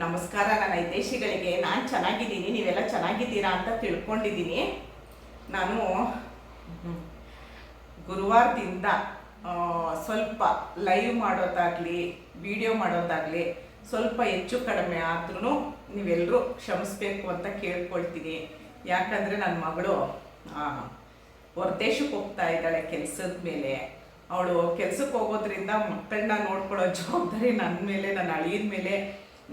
ನಮಸ್ಕಾರ ನನ್ನ ಹಿತೈಷಿಗಳಿಗೆ. ನಾನು ಚೆನ್ನಾಗಿದ್ದೀನಿ, ನೀವೆಲ್ಲ ಚೆನ್ನಾಗಿದ್ದೀರಾ ಅಂತ ತಿಳ್ಕೊಂಡಿದ್ದೀನಿ. ನಾನು ಗುರುವಾರದಿಂದ ಸ್ವಲ್ಪ ಲೈವ್ ಮಾಡೋದಾಗಲಿ ವಿಡಿಯೋ ಮಾಡೋದಾಗಲಿ ಸ್ವಲ್ಪ ಹೆಚ್ಚು ಕಡಿಮೆ ಆದ್ರೂ ನೀವೆಲ್ಲರೂ ಕ್ಷಮಿಸ್ಬೇಕು ಅಂತ ಕೇಳ್ಕೊಳ್ತೀನಿ. ಯಾಕಂದರೆ ನನ್ನ ಮಗಳು ಹೊರದೇಶಕ್ಕೆ ಹೋಗ್ತಾ ಇದ್ದಾಳೆ ಕೆಲಸದ ಮೇಲೆ. ಅವಳು ಕೆಲ್ಸಕ್ಕೆ ಹೋಗೋದ್ರಿಂದ ಮಕ್ಕಳನ್ನ ನೋಡ್ಕೊಳ್ಳೋ ಜವಾಬ್ದಾರಿ ನನ್ನ ಮೇಲೆ, ನನ್ನ ಅಳಿಯನ ಮೇಲೆ,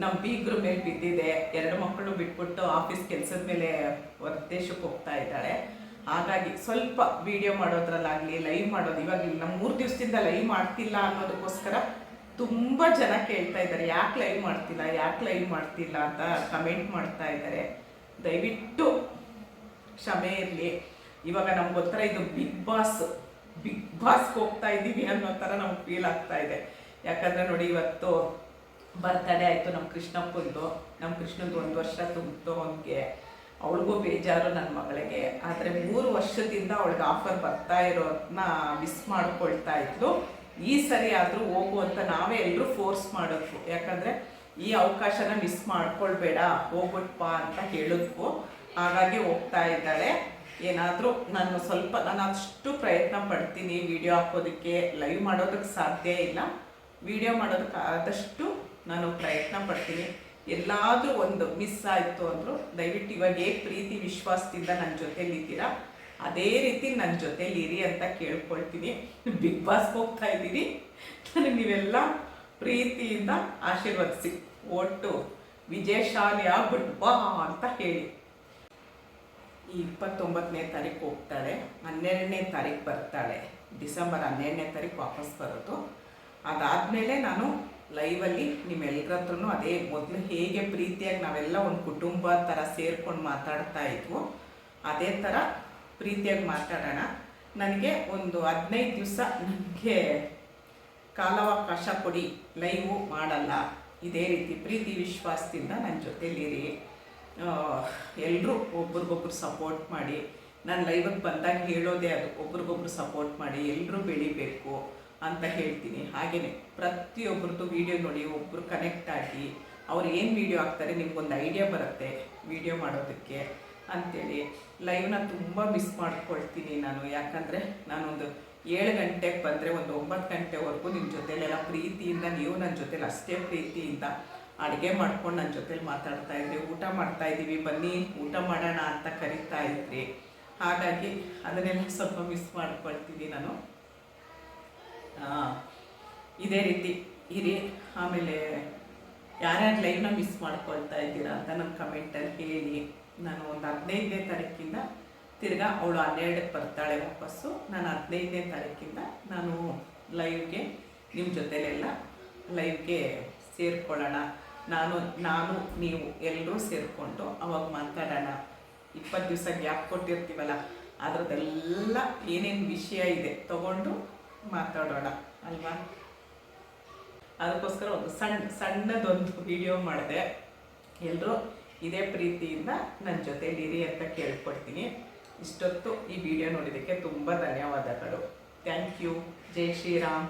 ನಮ್ಮ ಬೀಗ್ರ ಮೇಲೆ ಬಿದ್ದಿದೆ. 2 ಮಕ್ಕಳು ಬಿಟ್ಬಿಟ್ಟು ಆಫೀಸ್ ಕೆಲಸದ ಮೇಲೆ ಹೊರದೇಶಕ್ಕೆ ಹೋಗ್ತಾ ಇದ್ದಾಳೆ. ಹಾಗಾಗಿ ಸ್ವಲ್ಪ ವಿಡಿಯೋ ಮಾಡೋದ್ರಲ್ಲಾಗಲಿ ಲೈವ್ ಮಾಡೋದು, ಇವಾಗ ನಮ್ಮ 3 ದಿವಸದಿಂದ ಲೈವ್ ಮಾಡ್ತಿಲ್ಲ ಅನ್ನೋದಕ್ಕೋಸ್ಕರ ತುಂಬ ಜನ ಕೇಳ್ತಾ ಇದ್ದಾರೆ, ಯಾಕೆ ಲೈವ್ ಮಾಡ್ತಿಲ್ಲ ಅಂತ ಕಮೆಂಟ್ ಮಾಡ್ತಾ ಇದ್ದಾರೆ. ದಯವಿಟ್ಟು ಕ್ಷಮೆ ಇರಲಿ. ಇವಾಗ ನಮ್ಗೆ ಒಂಥರ ಇದು ಬಿಗ್ ಬಾಸ್ಗೆ ಹೋಗ್ತಾ ಇದ್ದೀವಿ ಅನ್ನೋ ಥರ ನಮ್ಗೆ ಫೀಲ್ ಆಗ್ತಾ ಇದೆ. ಯಾಕಂದರೆ ನೋಡಿ, ಇವತ್ತು ಬರ್ತಡೇ ಆಯಿತು ನಮ್ಮ ಕೃಷ್ಣಪ್ಪಂದು. ನಮ್ಮ ಕೃಷ್ಣಂದು 1 ವರ್ಷ ತುಂಬಿತು ಅವನಿಗೆ. ಅವಳಿಗೂ ಬೇಜಾರು ನನ್ನ ಮಗಳಿಗೆ. ಆದರೆ 3 ವರ್ಷದಿಂದ ಅವಳಿಗೆ ಆಫರ್ ಬರ್ತಾ ಇರೋದನ್ನ ಮಿಸ್ ಮಾಡ್ಕೊಳ್ತಾ ಇದ್ಲು. ಈ ಸರಿ ಆದರೂ ಹೋಗು ಅಂತ ನಾವೇ ಎಲ್ಲರೂ ಫೋರ್ಸ್ ಮಾಡಿದ್ವು. ಯಾಕಂದರೆ ಈ ಅವಕಾಶನ ಮಿಸ್ ಮಾಡ್ಕೊಳ್ಬೇಡ, ಹೋಗ್ಬಿಟ್ಪಾ ಅಂತ ಹೇಳಿದ್ವು. ಹಾಗಾಗಿ ಹೋಗ್ತಾ ಇದ್ದಾಳೆ. ಏನಾದರೂ ನಾನು ಅಷ್ಟು ಪ್ರಯತ್ನ ಪಡ್ತೀನಿ ವಿಡಿಯೋ ಹಾಕೋದಕ್ಕೆ. ಲೈವ್ ಮಾಡೋದಕ್ಕೆ ಸಾಧ್ಯ ಇಲ್ಲ, ವಿಡಿಯೋ ಮಾಡೋದಕ್ಕೆ ಆದಷ್ಟು ನಾನು ಪ್ರಯತ್ನ ಪಡ್ತೀನಿ. ಎಲ್ಲಾದರೂ ಒಂದು ಮಿಸ್ ಆಯಿತು ಅಂದರೂ ದಯವಿಟ್ಟು ಇವಾಗ ಹೇಗೆ ಪ್ರೀತಿ ವಿಶ್ವಾಸದಿಂದ ನನ್ನ ಜೊತೇಲಿ ಇದ್ದೀರಾ ಅದೇ ರೀತಿ ನನ್ನ ಜೊತೇಲಿ ಇರಿ ಅಂತ ಕೇಳ್ಕೊಳ್ತೀನಿ. ಬಿಗ್ ಬಾಸ್ಗೆ ಹೋಗ್ತಾ ಇದ್ದೀನಿ. ನನಗೆ ನೀವೆಲ್ಲ ಪ್ರೀತಿಯಿಂದ ಆಶೀರ್ವದಿಸಿ, ಒಟ್ಟು ವಿಜಯಶಾಲಿ ಆಗ್ಬಿಟ್ಟು ಬಾ ಅಂತ ಹೇಳಿ. ಈ 29ನೇ ತಾರೀಕು ಹೋಗ್ತಾಳೆ, 12ನೇ ತಾರೀಕು ಬರ್ತಾಳೆ. ಡಿಸೆಂಬರ್ 12ನೇ ತಾರೀಕು ವಾಪಸ್ ಬರೋದು. ಅದಾದಮೇಲೆ ನಾನು ಲೈವಲ್ಲಿ ನಿಮ್ಮೆಲ್ಲರ ಹತ್ರನೂ ಅದೇ ಮೊದಲು ಹೇಗೆ ಪ್ರೀತಿಯಾಗಿ ನಾವೆಲ್ಲ ಒಂದು ಕುಟುಂಬ ಥರ ಸೇರ್ಕೊಂಡು ಮಾತಾಡ್ತಾ ಇದ್ವು, ಅದೇ ಥರ ಪ್ರೀತಿಯಾಗಿ ಮಾತಾಡೋಣ. ನನಗೆ ಒಂದು 15 ದಿವಸ ನನಗೆ ಕಾಲಾವಕಾಶ ಕೊಡಿ, ಲೈವು ಮಾಡಲ್ಲ. ಇದೇ ರೀತಿ ಪ್ರೀತಿ ವಿಶ್ವಾಸದಿಂದ ನನ್ನ ಜೊತೇಲಿರಿ. ಎಲ್ಲರೂ ಒಬ್ರಿಗೊಬ್ರು ಸಪೋರ್ಟ್ ಮಾಡಿ. ನಾನು ಲೈವಿಗೆ ಬಂದಾಗ ಹೇಳೋದೇ ಅದು, ಒಬ್ರಿಗೊಬ್ರು ಸಪೋರ್ಟ್ ಮಾಡಿ, ಎಲ್ಲರೂ ಬೆಳಿಬೇಕು ಅಂತ ಹೇಳ್ತೀನಿ. ಹಾಗೆಯೇ ಪ್ರತಿಯೊಬ್ಬರದ್ದು ವೀಡಿಯೋ ನೋಡಿ, ಒಬ್ಬರು ಕನೆಕ್ಟ್ ಆಗಿ ಅವ್ರು ಏನು ವೀಡಿಯೋ ಹಾಕ್ತಾರೆ ನಿಮ್ಗೊಂದು ಐಡಿಯಾ ಬರುತ್ತೆ ವೀಡಿಯೋ ಮಾಡೋದಕ್ಕೆ ಅಂಥೇಳಿ. ಲೈವ್ನ ತುಂಬ ಮಿಸ್ ಮಾಡ್ಕೊಳ್ತೀನಿ ನಾನು. ಯಾಕಂದರೆ ನಾನೊಂದು 7 ಗಂಟೆಗೆ ಬಂದರೆ ಒಂದು 9 ಗಂಟೆವರೆಗೂ ನಿಮ್ಮ ಜೊತೆಲೆಲ್ಲ ಪ್ರೀತಿಯಿಂದ, ನೀವು ನನ್ನ ಜೊತೇಲಿ ಅಷ್ಟೇ ಪ್ರೀತಿಯಿಂದ ಅಡುಗೆ ಮಾಡ್ಕೊಂಡು ನನ್ನ ಜೊತೇಲಿ ಮಾತಾಡ್ತಾ ಇದ್ರಿ. ಊಟ ಮಾಡ್ತಾಯಿದ್ದೀವಿ ಬನ್ನಿ ಊಟ ಮಾಡೋಣ ಅಂತ ಕರಿತಾ ಇದ್ರಿ. ಹಾಗಾಗಿ ಅದನ್ನೆಲ್ಲ ಸ್ವಲ್ಪ ಮಿಸ್ ಮಾಡ್ಕೊಳ್ತೀನಿ ನಾನು. ಇದೇ ರೀತಿ ಇರಿ. ಆಮೇಲೆ ಯಾರ್ಯಾರು ಲೈವ್ನ ಮಿಸ್ ಮಾಡ್ಕೊಳ್ತಾ ಇದ್ದೀರಾ ಅಂತ ನನ್ನ ಕಮೆಂಟಲ್ಲಿ ಹೇಳಿ. ನಾನು ಒಂದು 15ನೇ ತಾರೀಕಿಂದ ತಿರ್ಗಾ ಅವಳು 12ಕ್ಕೆ ಬರ್ತಾಳೆ ವಾಪಸ್ಸು. ನಾನು 15ನೇ ತಾರೀಕಿಂದ ನಾನು ಲೈವ್ಗೆ ನಿಮ್ಮ ಜೊತೆಲೆಲ್ಲ ಲೈವ್ಗೆ ಸೇರಿಕೊಳ್ಳೋಣ. ನಾನು ನೀವು ಎಲ್ಲರೂ ಸೇರಿಕೊಂಡು ಅವಾಗ ಮಾತಾಡೋಣ. 20 ದಿವಸ ಗ್ಯಾಪ್ ಕೊಟ್ಟಿರ್ತೀವಲ್ಲ, ಅದರದ್ದೆಲ್ಲ ಏನೇನು ವಿಷಯ ಇದೆ ತಗೊಂಡು ಮಾತಾಡೋಣ ಅಲ್ವಾ. ಅದಕ್ಕೋಸ್ಕರ ಒಂದು ಸಣ್ಣದೊಂದು ವಿಡಿಯೋ ಮಾಡಿದೆ. ಎಲ್ಲರೂ ಇದೇ ಪ್ರೀತಿಯಿಂದ ನನ್ನ ಜೊತೆಲಿರಿ ಅಂತ ಕೇಳ್ಕೊಡ್ತೀನಿ. ಇಷ್ಟೊತ್ತು ಈ ವಿಡಿಯೋ ನೋಡಿದ್ದಕ್ಕೆ ತುಂಬ ಧನ್ಯವಾದಗಳು. Thank you. ಜೈ ಶ್ರೀರಾಮ್.